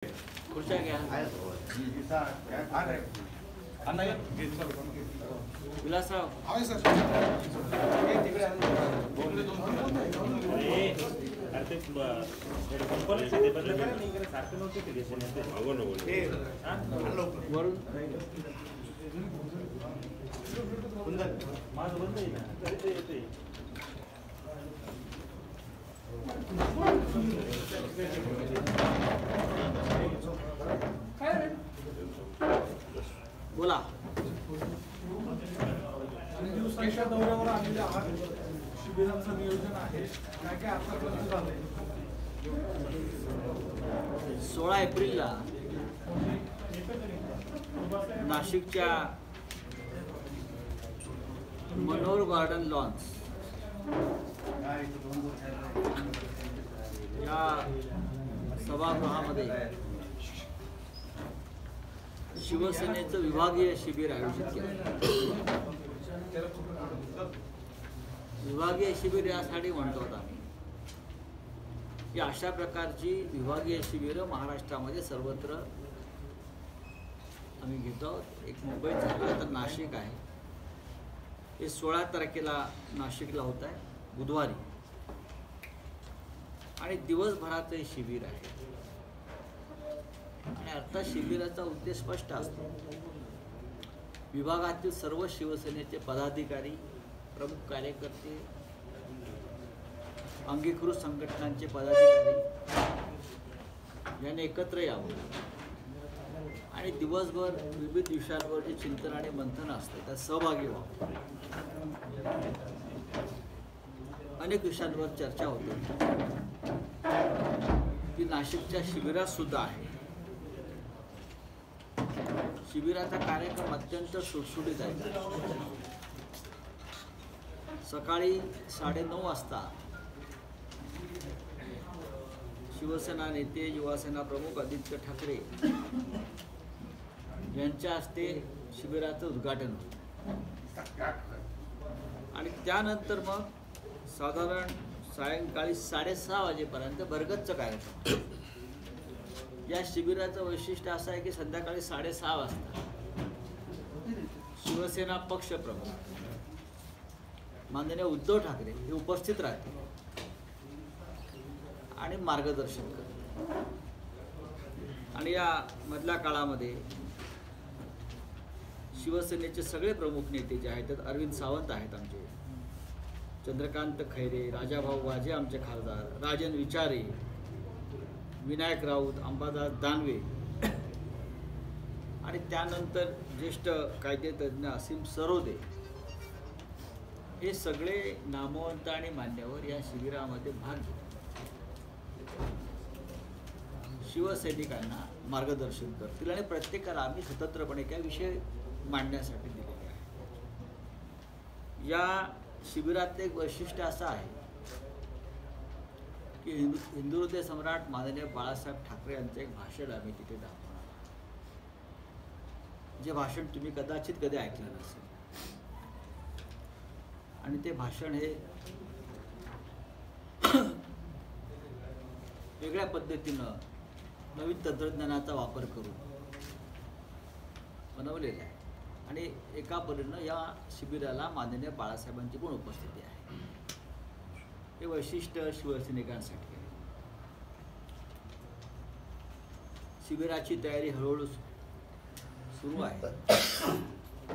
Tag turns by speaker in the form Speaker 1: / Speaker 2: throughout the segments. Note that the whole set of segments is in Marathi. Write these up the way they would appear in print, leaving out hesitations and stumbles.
Speaker 1: खुर्च्या घ्या. विलासराव वरून माझं बंद आहे ना येते. बोला.
Speaker 2: दिवसाच्या दौऱ्यावर आलेल्या आहात, शिबिरांचं नियोजन आहे, काय काय आतापर्यंत झालंय?
Speaker 1: 16 एप्रिलला नाशिकच्या मनोहर गार्डन लॉन्स या सभागृहामध्ये शिवसेनेचं विभागीय शिबिर आयोजित केलं. विभागीय शिबिर यासाठी म्हणतो आम्ही की अशा प्रकारची विभागीय शिबिरं महाराष्ट्रामध्ये सर्वत्र आम्ही घेतो. एक मुंबईत झालं, तर नाशिक आहे. हे 16 तारखेला नाशिकला होत आहे, बुधवारी, आणि दिवसभराचं हे शिबिर आहे. आणि अर्थात शिबिराचा उद्देश स्पष्ट असतो. विभागातील सर्व शिवसेनेचे पदाधिकारी, प्रमुख कार्यकर्ते, अंगीकृत संघटनांचे पदाधिकारी यांनी एकत्र यावं आणि दिवसभर विविध विषयांवर जे चिंतन आणि मंथन असते त्यात सहभागी व्हावं. अनेक विषयांवर चर्चा होते ती नाशिकच्या शिबिरात सुद्धा आहे. शिबिराचा कार्यक्रम अत्यंत सुटसुटीत आहे. सकाळी 9:30 वाजता शिवसेना नेते, युवासेना प्रमुख आदित्य ठाकरे यांच्या हस्ते शिबिराचं उद्घाटन होतं आणि त्यानंतर मग साधारण सायंकाळी 6:30 वाजेपर्यंत भरगच्च कार्यक्रम. या शिबिराचं वैशिष्ट्य असं आहे की संध्याकाळी 6:30 वाजता शिवसेना पक्षप्रमुख माननीय उद्धव ठाकरे हे उपस्थित राहतील आणि मार्गदर्शन करतील. आणि या मधल्या काळामध्ये शिवसेनेचे सगळे प्रमुख नेते जे आहेत त्यात अरविंद सावंत आहेत, आमचे चंद्रकांत खैरे, राजाभाऊ वाजे आमचे खासदार, राजन विचारे, विनायक राऊत, अंबादास दानवे आणि त्यानंतर ज्येष्ठ कायदेतज्ञ असीम सरोदे, हे सगळे नामवंत आणि मान्यवर या शिबिरामध्ये भाग घेतात. शिवसैनिकांना मार्गदर्शन करतील आणि प्रत्येकाला आम्ही स्वतंत्रपणे काही विषय मांडण्यासाठी दिलेले आहे. या शिबिरात एक वैशिष्ट्य असं आहे की हिंदू हृदय सम्राट माननीय बाळासाहेब ठाकरे यांचं एक भाषण आम्ही तिथे दाखवणार, जे भाषण तुम्ही कदाचित कधी ऐकलं नसेल. आणि ते भाषण हे वेगळ्या पद्धतीनं नवीन तंत्रज्ञानाचा वापर करून बनवलेलं आहे. आणि एका परीनं या शिबिराला माननीय बाळासाहेबांची पण उपस्थिती आहे. हे वैशिष्ट्य शिवसैनिकांसाठी आहे. शिबिराची तयारी हळूहळू सुरू आहे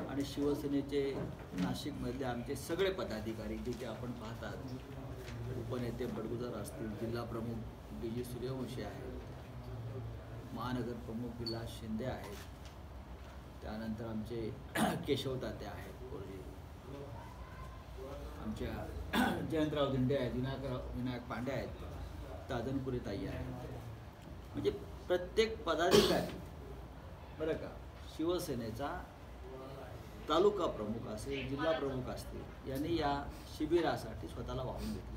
Speaker 1: आणि शिवसेनेचे नाशिकमधले आमचे सगळे पदाधिकारी जे ते आपण पाहतात, उपनेते बडगुजर असतील, जिल्हा प्रमुख BG सूर्यवंशी आहेत, महानगर प्रमुख विलास शिंदे आहेत, त्यानंतर आमचे केशव तात्या आहेत, आमच्या जयंतराव दिंडे आहेत, विनायक पांडे आहेत, ताजनपुरे ताई आहेत. म्हणजे प्रत्येक पदाधिकारी बरं का, शिवसेनेचा तालुका प्रमुख असेल, जिल्हा प्रमुख असतील, यांनी या शिबिरासाठी स्वतःला वाहून घेतले.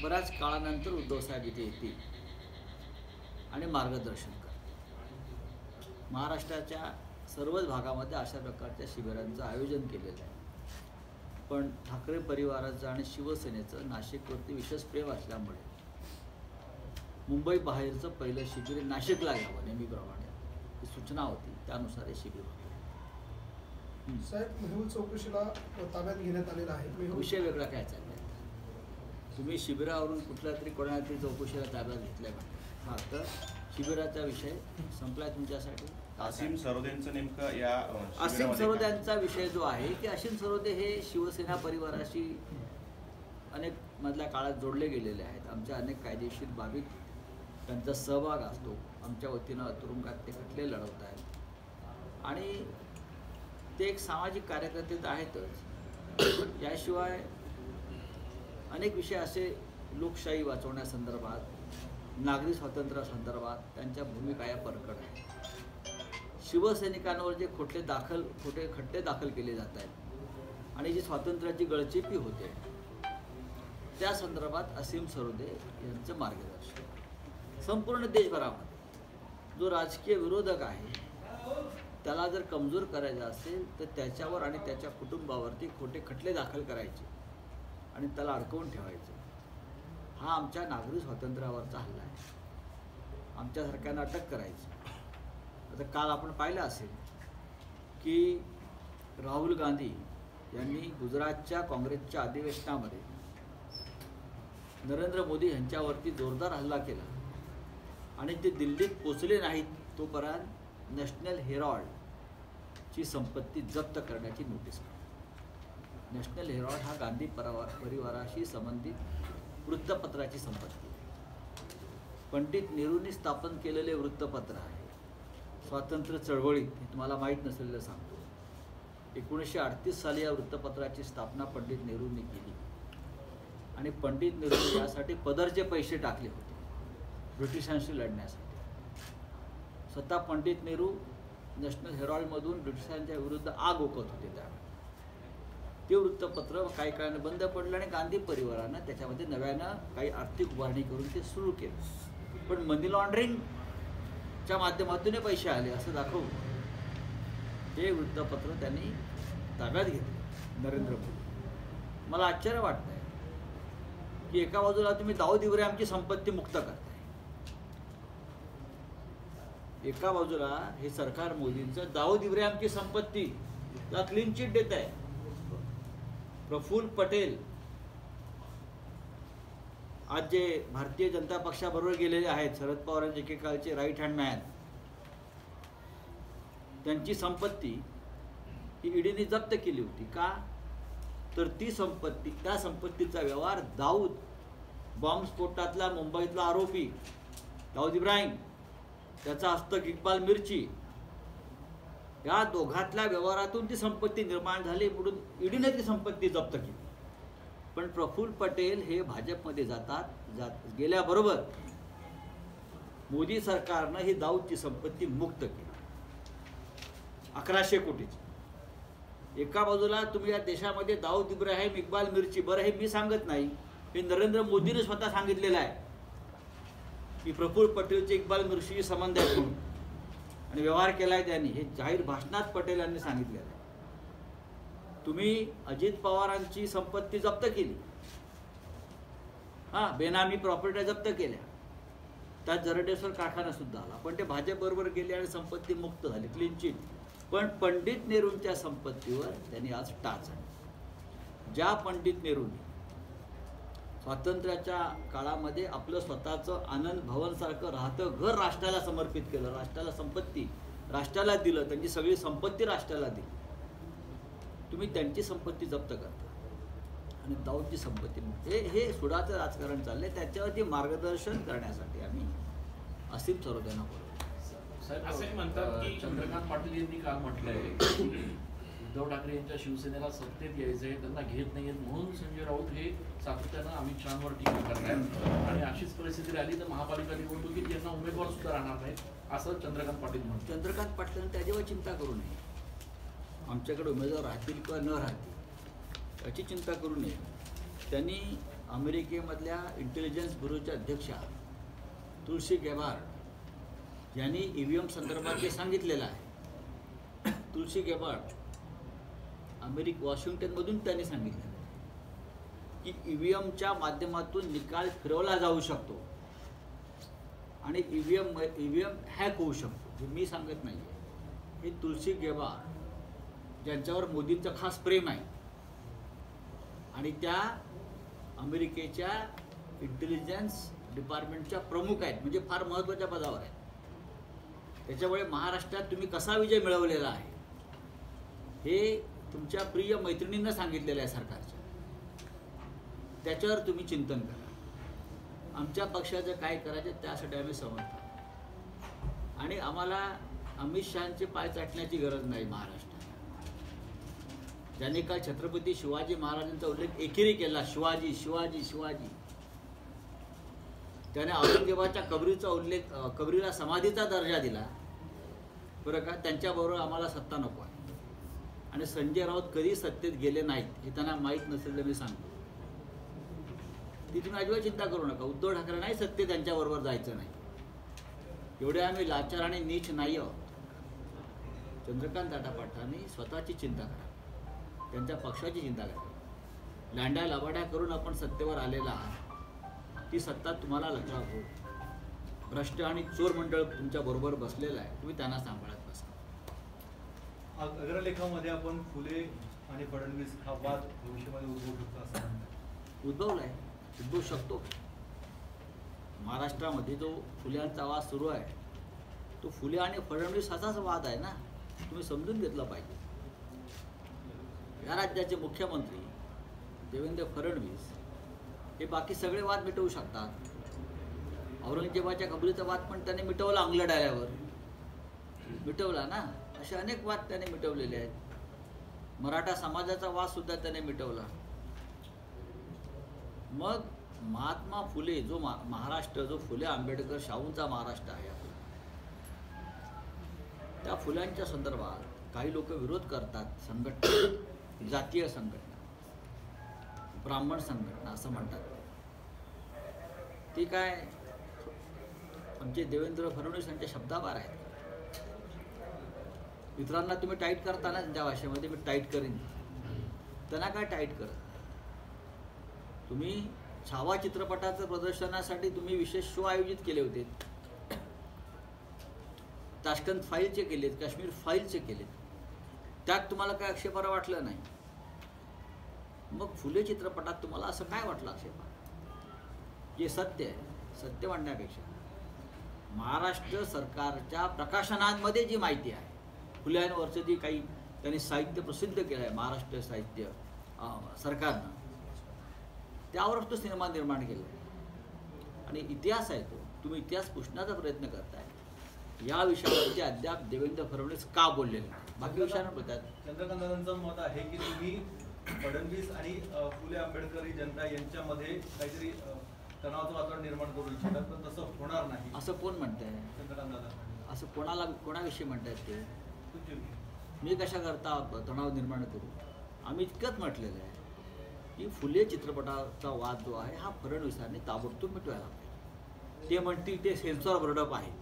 Speaker 1: बऱ्याच काळानंतर उद्धवसाहेब इथे येतील आणि मार्गदर्शन करतील. महाराष्ट्राच्या सर्वच भागामध्ये अशा प्रकारच्या शिबिरांचं आयोजन केलेलं आहे. पण ठाकरे परिवाराचं आणि शिवसेनेचं नाशिकवरती विशेष प्रेम असल्यामुळे मुंबई बाहेरचं पहिलं शिबिर हे नाशिकला घ्यावं नेहमीप्रमाणे ही सूचना होती, त्यानुसार हे शिबिर होतं.
Speaker 3: साहेब, मेहुल चौकशीला ताब्यात घेण्यात आलेला आहे.
Speaker 1: विषय वेगळा काय चालला तुम्ही शिबिरावरून कुठल्या तरी कोणाला तरी चौकशीला ताब्यात घेतल्या का? हां, तर शिबिराचा विषय संपलाय तुमच्यासाठी.
Speaker 4: असीम सरोदेंचं नेमकं या
Speaker 1: असीम सरोद्यांचा विषय जो आहे की असीम सरोदे हे शिवसेना परिवाराशी अनेक मधल्या काळात जोडले गेलेले आहेत. आमच्या अनेक कायदेशीर बाबीत त्यांचा सहभाग असतो. आमच्या वतीनं तुरुंगात ते खटले लढवत आहेत आणि ते एक सामाजिक कार्यकर्ते तर आहेतच. याशिवाय अनेक विषय असे लोकशाही वाचवण्यासंदर्भात, नागरी स्वातंत्र्यासंदर्भात त्यांच्या भूमिका या परखड आहेत. शिवसैनिकांवर जे खोटे खटले दाखल केले जात आहेत आणि जी स्वातंत्र्याची गळचेपी होते त्या संदर्भात असीम सरोदे यांचं मार्गदर्शन संपूर्ण देशभरामध्ये जो राजकीय विरोधक आहे त्याला जर कमजोर करायचं असेल तर त्याच्यावर आणि त्याच्या कुटुंबावरती खोटे खटले दाखल करायचे आणि त्याला अडकवून ठेवायचं. हा आमच्या नागरी स्वातंत्र्यावरचा हल्ला आहे. आमच्यासारख्यांना अटक करायची. आता काल आपण पाहिलं असेल की राहुल गांधी यांनी गुजरातच्या काँग्रेसच्या अधिवेशनामध्ये नरेंद्र मोदी यांच्यावरती जोरदार हल्ला केला आणि ते दिल्लीत पोचले नाहीत तोपर्यंत नॅशनल हेराल्डची संपत्ती जप्त करण्याची नोटीस काढली. नॅशनल हेराल्ड हा गांधी परिवाराशी संबंधित वृत्तपत्राची संपत्ती आहे. पंडित नेहरूंनी स्थापन केलेले वृत्तपत्र आहे. स्वातंत्र्य चळवळीत, हे तुम्हाला माहीत नसलेलं सांगतो, 1938 साली या वृत्तपत्राची स्थापना पंडित नेहरूंनी केली आणि पंडित नेहरू यासाठी पदरचे पैसे टाकले होते ब्रिटिशांशी लढण्यासाठी. स्वतः पंडित नेहरू नॅशनल हेराल्डमधून ब्रिटिशांच्या विरुद्ध आग ओकत होते. त्यावेळी ते वृत्तपत्र काही काळाने बंद पडलं आणि गांधी परिवारानं त्याच्यामध्ये नव्यानं काही आर्थिक उभारणी करून ते सुरू केलं. पण मनी लॉन्ड्रिंगच्या माध्यमातून पैसे आले असं दाखवून हे वृत्तपत्र त्यांनी ताब्यात घेतलं नरेंद्र मोदी. मला आश्चर्य वाटतंय की एका बाजूला तुम्ही दाऊद इब्राहिमची संपत्ती मुक्त करताय, एका बाजूला हे सरकार मोदींचं दाऊद इब्राहिमची संपत्ती ला क्लीन चिट देत आहे. प्रफुल्ल पटेल आज जे भारतीय जनता पक्षाबरोबर गेलेले आहेत, शरद पवारांचे एकेकाळचे राईट हँड मॅन, त्यांची संपत्ती ही ईडीने जप्त केली होती. का? तर ती संपत्ती, त्या संपत्तीचा व्यवहार दाऊद, बॉम्बस्फोटातला मुंबईतला आरोपी दाऊद इब्राहिम, त्याचा हस्तक इक्बाल मिर्ची, या दोघातल्या व्यवहारातून ती संपत्ती निर्माण झाली म्हणून ईडीने ती संपत्ती जप्त केली. पण प्रफुल्ल पटेल हे भाजपमध्ये गेल्याबरोबर मोदी सरकारनं ही दाऊदची संपत्ती मुक्त केली 1100 कोटीची. एका बाजूला तुम्ही या देशामध्ये दाऊद इब्राहिम, इक्बाल मिर्ची, बरं हे मी सांगत नाही, हे नरेंद्र मोदीने स्वतः सांगितलेलं आहे की प्रफुल्ल पटेलचे इक्बाल मिर्शीशी संबंध आहेत म्हणून आणि व्यवहार केला आहे त्यांनी. हे जाहीर भाषणात पटेल यांनी सांगितलेलं आहे. तुम्ही अजित पवारांची संपत्ती जप्त केली, हां, बेनामी प्रॉपर्टी जप्त केल्या, त्यात जरडेश्वर कारखाना सुद्धा आला, पण ते भाजपबरोबर गेले आणि संपत्ती मुक्त झाली, क्लीन चिट. पण पंडित नेहरूंच्या संपत्तीवर त्यांनी आज टाच आणली. ज्या पंडित नेहरूंनी स्वातंत्र्याच्या काळामध्ये आपलं स्वतःचं आनंद भवनसारखं राहतं घर राष्ट्राला समर्पित केलं, राष्ट्राला संपत्ती राष्ट्राला दिलं, त्यांची सगळी संपत्ती राष्ट्राला दिली, तुम्ही त्यांची संपत्ती जप्त करता आणि दाऊदची संपत्ती म्हणजे हे सुडाचं राजकारण चाललंय. त्याच्यावरती मार्गदर्शन करण्यासाठी आम्ही असीम सरोद्यांना बोलवतो.
Speaker 5: साहेब, असंही म्हणतात की चंद्रकांत पाटील यांनी काल म्हटलंय उद्धव ठाकरे यांच्या शिवसेनेला सत्तेत यायचंय, त्यांना घेत नाहीयेत म्हणून संजय राऊत हे सातत्यानं अमित शहांवर टीका करतायत आणि अशीच परिस्थिती राहिली तर महापालिका निवडणुकीत यांना उमेदवार सुद्धा राहणार नाहीत असं चंद्रकांत पाटील म्हणतात.
Speaker 1: चंद्रकांत पाटलांनी त्याच्यावर चिंता करू नये. आमच्याकडे उमेदवार राहतील किंवा न राहतील याची चिंता करू नये. त्यांनी अमेरिकेमधल्या इंटेलिजन्स ब्युरोच्या अध्यक्षा तुलसी गेबार्ड यांनी EVM संदर्भात जे सांगितलेलं आहे, तुलसी गेबार्ड वॉशिंग्टनमधून त्यांनी सांगितलं की EVMच्या माध्यमातून निकाल फिरवला जाऊ शकतो आणि ईव्हीएम हॅक होऊ शकतो, हे मी सांगत नाही आहे. हे तुलसी गेवार ज्यांच्यावर मोदींचं खास प्रेम आहे आणि त्या अमेरिकेच्या इंटेलिजन्स डिपार्टमेंटच्या प्रमुख आहेत, म्हणजे फार महत्त्वाच्या पदावर आहेत. त्याच्यामुळे महाराष्ट्रात तुम्ही कसा विजय मिळवलेला आहे हे तुमच्या प्रिय मैत्रिणींना सांगितलेलं आहे सरकारच्या. त्याच्यावर तुम्ही चिंतन करा. आमच्या पक्षाचं काय करायचं त्यासाठी आम्ही समर्थ आहोत आणि आम्हाला अमित शहाचे पाय चाटण्याची गरज नाही. महाराष्ट्रात ज्यांनी काल छत्रपती शिवाजी महाराजांचा उल्लेख एकेरी केला, शिवाजी शिवाजी शिवाजी, त्याने औरंगजेबाच्या कबरीला समाधीचा दर्जा दिला, बरं का. त्यांच्याबरोबर आम्हाला सत्ता नको आहे. आणि संजय राऊत कधी सत्तेत गेले नाहीत हे त्यांना माहीत नसेल तर मी सांगतो. ती तुम्ही अजिबात चिंता करू नका. उद्धव ठाकरे नाही सत्तेत, त्यांच्याबरोबर जायचं नाही. एवढे आम्ही लाचार आणि नीच नाही आहोत. चंद्रकांत दादा पाटलांनी स्वतःची चिंता करा, त्यांच्या पक्षाची चिंता करा. लांड्या लबाड्या करून आपण सत्तेवर आलेला आहात, ती सत्ता तुम्हाला लक्षात हो. भ्रष्ट आणि चोर मंडळ तुमच्या बरोबर बसलेलं आहे, तुम्ही त्यांना सांभाळत बसा.
Speaker 6: अग्रलेखामध्ये आपण फुले आणि फडणवीस हा वाद भविष्यामध्ये उद्भवू शकतो असं म्हणतात.
Speaker 1: उद्भवलाय, उद्भवू शकतो. महाराष्ट्रामध्ये जो फुल्यांचा वाद सुरू आहे तो फुले आणि फडणवीस असाच वाद आहे ना, तुम्ही समजून घेतलं पाहिजे. या राज्याचे मुख्यमंत्री देवेंद्र फडणवीस हे बाकी सगळे वाद मिटवू शकतात. औरंगजेबाच्या कबरीचा वाद पण त्याने मिटवला, अंगलट आल्यावर मिटवला ना. असे अनेक वाद त्याने मिटवलेले आहेत. मराठा समाजाचा वाद सुद्धा त्याने मिटवला. मग महात्मा फुले जो महाराष्ट्र, जो फुले आंबेडकर शाहूंचा महाराष्ट्र आहे, त्या फुल्यांच्या संदर्भात काही लोक विरोध करतात. संघटना, जातीय संघटना, ब्राह्मण संघटना असं म्हणतात. ती काय आमचे देवेंद्र फडणवीस यांच्या शब्दाबार आहेत. इतरांना तुम्ही टाईट करताना त्यांच्या भाषेमध्ये मी टाईट करीन, त्यांना काय टाईट करत. तुम्ही छावा चित्रपटाचं प्रदर्शनासाठी तुम्ही विशेष शो आयोजित केले होते. ताश्कंद फाईलचे केलेत, काश्मीर फाईलचे केलेत, त्यात तुम्हाला काय आक्षेपार्ह वाटलं नाही. मग फुले चित्रपटात तुम्हाला असं काय वाटलं आक्षेपार्ह? जे सत्य आहे, सत्य म्हणण्यापेक्षा महाराष्ट्र सरकारच्या प्रकाशनांमध्ये जी माहिती आहे, फुल्यांवरचं जी काही त्यांनी साहित्य प्रसिद्ध केलं आहे महाराष्ट्र साहित्य सरकारनं, त्यावरच तो सिनेमा निर्माण केला. आणि इतिहास आहे तो, तुम्ही इतिहास पुसण्याचा प्रयत्न करताय. या विषयावरती अद्याप देवेंद्र फडणवीस का बोललेले नाही, बाकी विषयांवर बोलतात.
Speaker 6: चंद्रकांतांचं मत आहे की तुम्ही फडणवीस आणि फुले आंबेडकरी जनता यांच्यामध्ये काहीतरी तणावाचं वातावरण निर्माण करू इच्छितात, पण तसं होणार नाही
Speaker 1: असं कोण म्हणतंय?
Speaker 6: चंद्रकांत
Speaker 1: असं कोणाविषयी म्हणतात ते?
Speaker 6: तुमची
Speaker 1: मी कशा करता तणाव निर्माण करू? आम्ही इतकंच म्हटलेलं आहे की फुले चित्रपटाचा वाद जो आहे हा फडणवीसांनी ताबडतोब मिटवायला पाहिजे. ते म्हणतील ते सेन्सॉर बोर्ड आहे,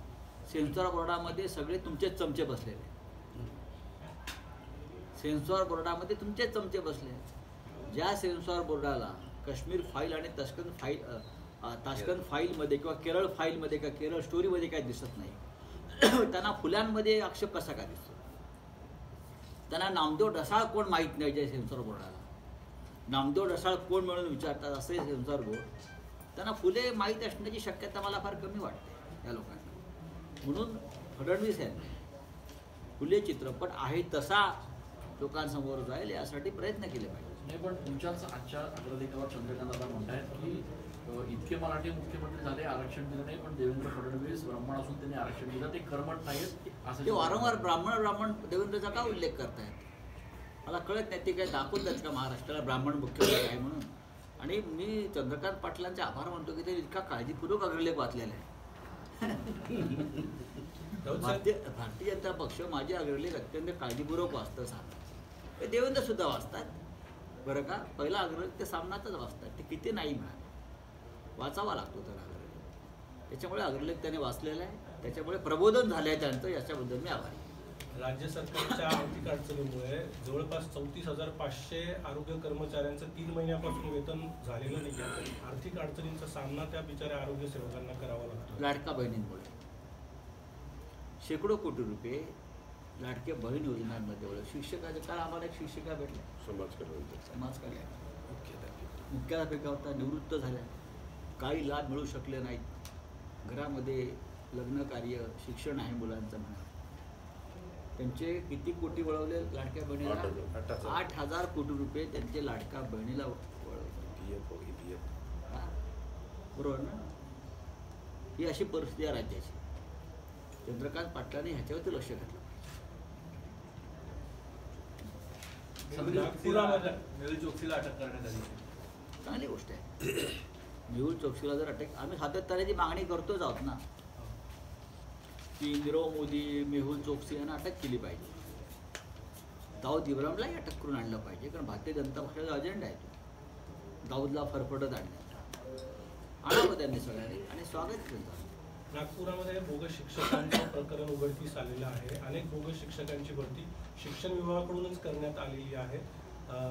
Speaker 1: सेन्सॉर बोर्डामध्ये सगळे तुमचेच चमचे बसलेले, सेन्सॉर बोर्डामध्ये तुमचेच चमचे बसले. ज्या सेन्सॉर बोर्डाला काश्मीर फाईल आणि ताश्कंद फाईलमध्ये किंवा केरळ फाईलमध्ये किंवा केरळ स्टोरीमध्ये काय दिसत नाही, त्यांना फुल्यांमध्ये आक्षेप कसा काय दिसतो? त्यांना नामदेव ढसाळ कोण माहीत नाही जे सेन्सॉर बोर्डाला. नामदेव ढसाळ कोण म्हणून विचारतात असे सेन्सॉर बोर्ड, त्यांना फुले माहीत असण्याची शक्यता मला फार कमी वाटते या लोकांना. म्हणून फडणवीस यांनी फुले चित्रपट आहे तसा लोकांसमोर जाईल यासाठी प्रयत्न केले पाहिजे.
Speaker 5: नाही, पण तुमच्याच आजच्या अग्रलेखावर चंद्रकांत दादा म्हणतायत की इतके मराठी मुख्यमंत्री झाले, आरक्षण दिलं नाही, पण देवेंद्र फडणवीस ब्राह्मण असून त्यांनी आरक्षण दिलं, ते कर्मठ नाहीत असं
Speaker 1: ते वारंवार ब्राह्मण देवेंद्रचा का उल्लेख करतायत मला कळत नाही. ते काय दाखवतात का महाराष्ट्राला ब्राह्मण मुख्यमंत्री आहे म्हणून? आणि मी चंद्रकांत पाटलांचे आभार मानतो की ते इतका काळजीपूर्वक अग्रलेख वाचलेला आहे. भारतीय जनता पक्ष माझे अग्रलेख अत्यंत काळजीपूर्वक वाचतं सांगतात. ते देवेंद्र सुद्धा वाचतात बरं का. पहिला अग्रलेख ते सामनातच वाचतात, ते किती नाही म्हणा वाचावा लागतो त्याला अग्रलेख. त्याच्यामुळे अग्रलेख त्याने वाचलेला आहे, त्याच्यामुळे प्रबोधन झालं आहे त्यांचं, याच्याबद्दल मी आभारी आहे.
Speaker 7: राज्य सरकारच्या आर्थिक अडचणीमुळे जवळपास 34,500 आरोग्य कर्मचाऱ्यांचं 3 महिन्यापासून वेतन झालेलं नाही आहे. आर्थिक अडचणींचा सामना त्या बिचाऱ्या आरोग्य सेवकांना करावा लागतो.
Speaker 1: लाडका बहिणींमुळे शेकडो कोटी रुपये लाडक्या बहीण योजनांमध्ये वळले. शिक्षकाच्या काळ आम्हाला एक शिक्षिका भेटल्या, समाज कल्याण मुख्याध्यापिका होता, निवृत्त झाल्या, काही लाभ मिळू शकले नाहीत. घरामध्ये लग्न कार्य, शिक्षण आहे मुलांचं म्हणा, त्यांचे किती कोटी वळवले लाडक्या बहिणीला? 8,000 कोटी रुपये त्यांचे लाडक्या बहिणीला वळवले. बरोबर ना? ही अशी परिस्थिती आहे राज्याची. चंद्रकांत पाटलांनी ह्याच्यावरती लक्ष घातलं.
Speaker 6: मेहुल चोक्सीला अटक करण्यात आली.
Speaker 1: चांगली गोष्ट आहे. मेहुल चोक्सीला जर अटक, आम्ही सातत्याने ती मागणी करतोच आहोत ना की नीरव मोदी, मेहुल चोक्सी यांना अटक केली पाहिजे. दाऊद इब्राहिमलाही अटक करून आणलं पाहिजे, कारण भारतीय जनता पक्षाचा अजेंडा आहे तो दाऊदला फरफटत आणण्याचा. आणावं त्यांनी सगळ्यांनी आणि स्वागत केलं.
Speaker 7: नागपुरामध्ये बोगस शिक्षकांचं प्रकरण उघडकीस आलेलं आहे. अनेक बोगस शिक्षकांची भरती शिक्षण विभागाकडूनच करण्यात आलेली आहे.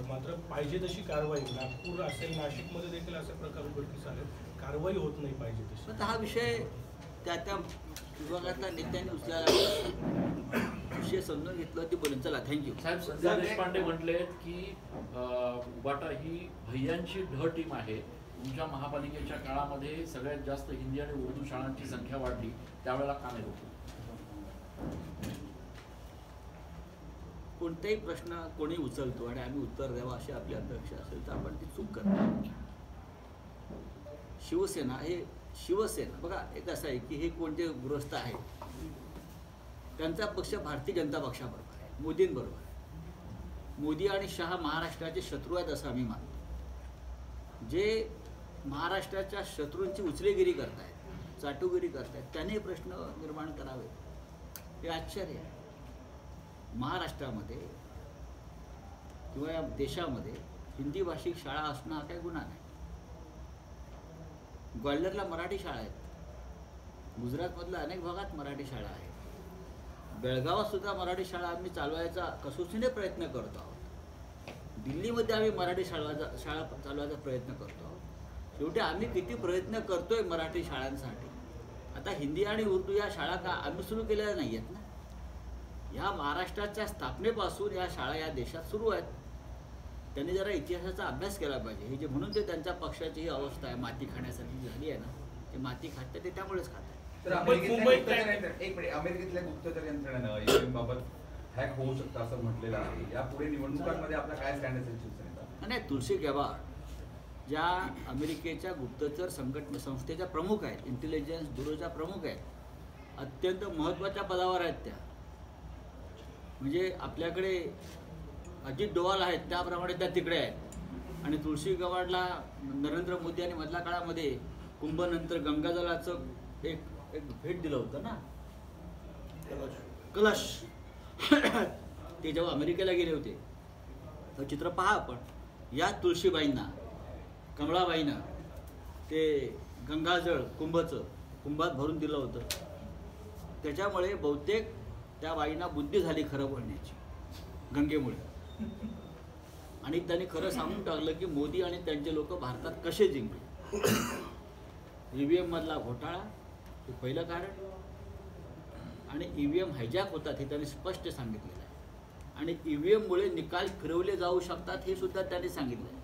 Speaker 7: मात्र पाहिजे तशी कारवाई नागपूर असेल, नाशिकमध्ये देखील असे प्रकार उघडकीस आले, कारवाई होत नाही पाहिजे तशी.
Speaker 1: आता हा विषय त्या विभागातल्या नेत्यांनी उचलायला विषय समजून घेतलं ती बोलून. चला, थँक्यू
Speaker 5: साहेब. संजय देशपांडे म्हटले की उबाटा ही भैयांची टीम आहे. तुमच्या महापालिकेच्या काळामध्ये सगळ्यात जास्त हिंदी आणि उर्दू शाळांची संख्या वाढली, त्यावेळेला का नाही होतो?
Speaker 1: कोणताही प्रश्न कोणी उचलतो आणि आम्ही उत्तर द्यावं अशी आपली अपेक्षा असेल तर आपण ती चूक करतो. शिवसेना बघा, एक असं आहे की हे कोणते गृहस्थ आहेत, त्यांचा पक्ष भारतीय जनता पक्षाबरोबर आहे, मोदींबरोबर आहे. मोदी आणि शहा महाराष्ट्राचे शत्रू आहेत असं आम्ही मानतो. जे महाराष्ट्राच्या शत्रूंची उचलेगिरी करतायत, चाटुगिरी करतायत, त्याने प्रश्न निर्माण करावे हे आश्चर्य आहे. महाराष्ट्रामध्ये किंवा या देशामध्ये हिंदी भाषिक शाळा असणं हा काही गुन्हा नाही. ग्वाल्हेरला मराठी शाळा आहेत, गुजरातमधल्या अनेक भागात मराठी शाळा आहेत, बेळगावात सुद्धा मराठी शाळा आम्ही चालवायचा कसोशीने प्रयत्न करतो आहोत. दिल्लीमध्ये आम्ही मराठी शाळा चालवायचा प्रयत्न करतो आहोत. शेवटी आम्ही किती प्रयत्न करतोय मराठी शाळांसाठी. आता हिंदी आणि उर्दू या शाळा का आम्ही सुरू केलेल्या नाही आहेत ना. ह्या महाराष्ट्राच्या स्थापनेपासून या शाळा या देशात सुरू आहेत. त्यांनी जरा इतिहासाचा अभ्यास केला पाहिजे. हे जे म्हणून ते त्यांच्या पक्षाची ही अवस्था आहे, माती खाण्यासारखी झाली आहे ना, ते माती खातात ते त्यामुळेच खातात.
Speaker 8: तर अमेरिकेतल्या गुप्तचर यंत्रणेनं बाबत हॅक होऊ शकतं असं म्हटलेलं आहे. यापुढे निवडणुकांमध्ये आपला काय स्टँड असेल शिवसेनेचा?
Speaker 1: नाही, तुलसी गेबार्ड ज्या अमेरिकेच्या गुप्तचर संस्थेच्या प्रमुख आहेत, इंटेलिजन्स ब्युरोच्या प्रमुख आहेत, अत्यंत महत्त्वाच्या पदावर आहेत त्या. म्हणजे आपल्याकडे अजित डोवाल आहेत त्याप्रमाणे त्या तिकडे आहेत. आणि तुळशी गेबार्डला नरेंद्र मोदी यांनी मधल्या काळामध्ये कुंभनंतर गंगाजलाचं एक भेट दिलं होतं ना, कलश. ते जेव्हा अमेरिकेला गेले होते तर चित्र पहा आपण. या तुळशीबाईंना, कमळाबाईंना ते गंगाजळ कुंभात भरून दिलं होतं. त्याच्यामुळे बहुतेक त्या बाईंना बुद्धी झाली खरं बोलण्याची गंगेमुळे. आणि त्यांनी खरं सांगून टाकलं की मोदी आणि त्यांचे लोक भारतात कसे जिंकले. EVM मधला घोटाळा हे पहिलं कारण, आणि EVM हायजॅक होतात हे त्यांनी स्पष्ट सांगितलेलं आहे. आणि EVM मुळे निकाल फिरवले जाऊ शकतात हे सुद्धा त्यांनी सांगितलं आहे.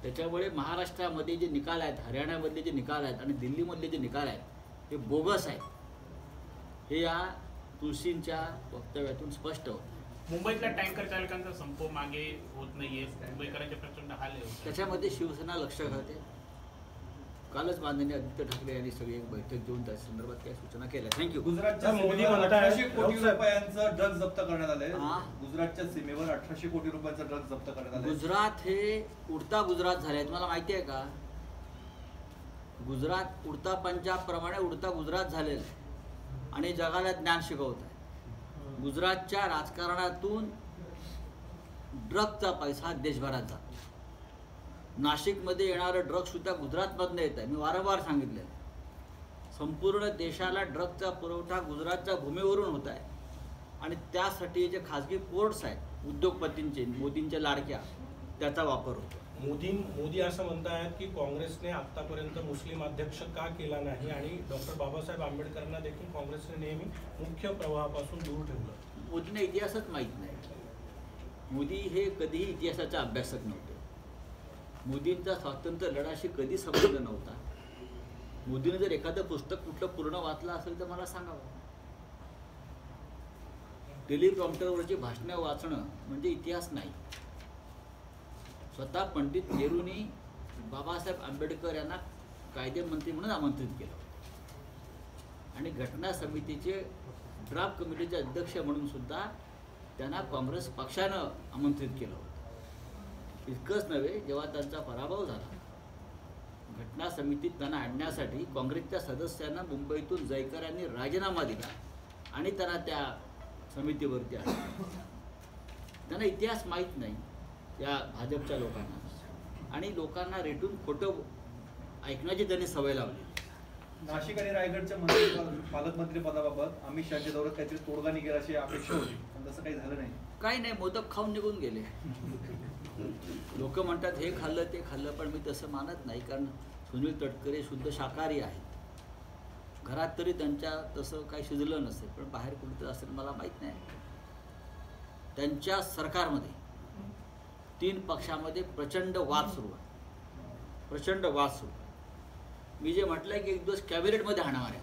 Speaker 1: त्याच्यामुळे महाराष्ट्रामध्ये जे निकाल आहेत, हरियाणामधले जे निकाल आहेत आणि दिल्लीमधले जे निकाल आहेत हे बोगस आहेत. हे या तुळशींच्या वक्तव्यातून स्पष्ट होतं.
Speaker 9: मुंबईतल्या टँकर चालकांचा संप मागे होत नाहीये, मुंबईकरांचे प्रचंड हाल आहे.
Speaker 1: त्याच्यामध्ये शिवसेना लक्ष घालते. कालच माननीय आदित्य ठाकरे यांनी सगळी एक बैठक घेऊन त्या संदर्भात काही सूचना केल्या. थँक्यू.
Speaker 6: गुजरातच्या सीमेवर 1800 कोटी रुपयांचं ड्रग्ज जप्त करण्यात आलंय. गुजरातच्या सीमेवर 1800 कोटी रुपयांचं ड्रग्ज जप्त करण्यात आलंय.
Speaker 1: गुजरात हे उडता गुजरात झालंय, तुम्हाला माहिती आहे का? गुजरात उडता पंजाब प्रमाणे उडता गुजरात झालेलं आहे आणि जगाला ज्ञान शिकवत आहे. गुजरातच्या राजकारणातून ड्रगचा पैसा देशभरात जातो. नाशिकमध्ये येणारं ड्रग सुद्धा गुजरातमधनं येत आहे. मी वारंवार सांगितलेलं आहे, संपूर्ण देशाला ड्रगचा पुरवठा गुजरातच्या भूमीवरून होत आहे. आणि त्यासाठी जे खाजगी पोर्ट्स आहेत उद्योगपतींचे, मोदींच्या लाडक्या, त्याचा वापर होतो.
Speaker 7: मोदी असं म्हणतायत की काँग्रेसने आतापर्यंत मुस्लिम अध्यक्ष का केला नाही आणि डॉक्टर बाबासाहेब आंबेडकरांना देखील काँग्रेसने नेहमी मुख्य प्रवाहापासून दूर ठेवलं.
Speaker 1: मोदींना इतिहासच माहीत नाही. मोदी हे कधीही इतिहासाचा अभ्यासक नव्हते. मोदींचा स्वातंत्र्य लढाशी कधी संबंध नव्हता. मोदीने जर एखादं पुस्तक कुठलं पूर्ण वाचलं असेल तर मला सांगावं. टेलिप्रॉम्प्टरवरची भाषणं वाचणं म्हणजे इतिहास नाही. स्वतः पंडित नेहरूंनी बाबासाहेब आंबेडकर यांना कायदेमंत्री म्हणून आमंत्रित केलं आणि घटना समितीचे ड्राफ्ट कमिटीचे अध्यक्ष म्हणून सुद्धा त्यांना काँग्रेस पक्षानं आमंत्रित केलं होतं. इतकंच नव्हे, जेव्हा त्यांचा पराभव झाला घटना समितीत त्यांना आणण्यासाठी काँग्रेसच्या सदस्यांना मुंबईतून जयकर यांनी राजीनामा दिला आणि त्यांना त्या समितीवरती आणलं. त्यांना इतिहास माहीत नाही या भाजपच्या लोकांना, आणि लोकांना रेटून खोटं ऐकण्याची त्यांनी सवय लावली.
Speaker 6: नाशिक आणि रायगडच्या पालकमंत्री पदाबाबत अमित शहाच्या दौऱ्यात काहीतरी तोडगा निघेल अशी अपेक्षा होती, पण तसं काही झालं नाही.
Speaker 1: काही नाही, मोदक खाऊन निघून गेले. लोक म्हणतात हे खाल्लं ते खाल्लं, पण मी तसं मानत नाही. कारण सुनील तटकरे शुद्ध शाकाहारी आहेत. घरात तरी त्यांच्या तसं काही शिजलं नसेल, पण बाहेर कुठेतरी असेल मला माहीत नाही. त्यांच्या सरकारमध्ये 3 पक्षामध्ये प्रचंड वाद सुरू आहे. प्रचंड वाद सुरू. मी जे म्हटलंय की एक दिवस कॅबिनेटमध्ये हाणामाऱ्या,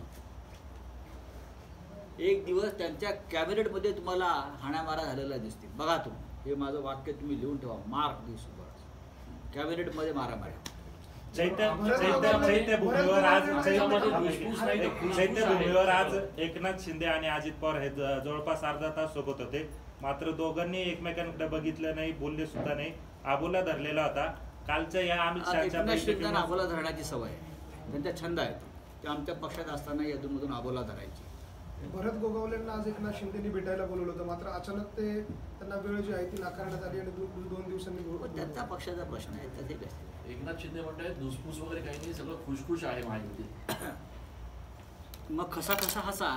Speaker 1: एक दिवस त्यांच्या कॅबिनेटमध्ये तुम्हाला हाणामारा झालेला दिसतील. बघा तुम्ही, हे माझं वाक्य तुम्ही लिहून ठेवा, मार्क दिस वर्ड्स. कॅबिनेटमध्ये मारामाऱ्या.
Speaker 10: चैत्यभूमीवर आज एकनाथ शिंदे आणि अजित पवार हे जवळपास अर्धा तास सोबत होते, मात्र दोघांनी एकमेकांकडे बघितलं नाही, बोलले सुद्धा नाही. आबोला धरलेला होता. कालच्या या अमित शहाच्या
Speaker 1: बैठकीत आबोला धरण्याची सवय आहे, त्यांचा छंद आहे. ते आमच्या पक्षात असताना अधूनमधून आबोला धरायची.
Speaker 3: भरत गोगावलेंना आज एकनाथ शिंदेनी भेटायला बोलवलं होतं, मात्र अचानक त्यांना वेळ जी आहे ती नाकारण्यात आली आणि 2 दिवसांनी
Speaker 1: त्यांचा पक्षाचा प्रश्न आहे. त्याचे काय
Speaker 5: एकनाथ शिंदे म्हणतात धुसफूस वगैरे काही नाही, सगळं खुशखुश आहे महायुतीत.
Speaker 1: मग कसा हसा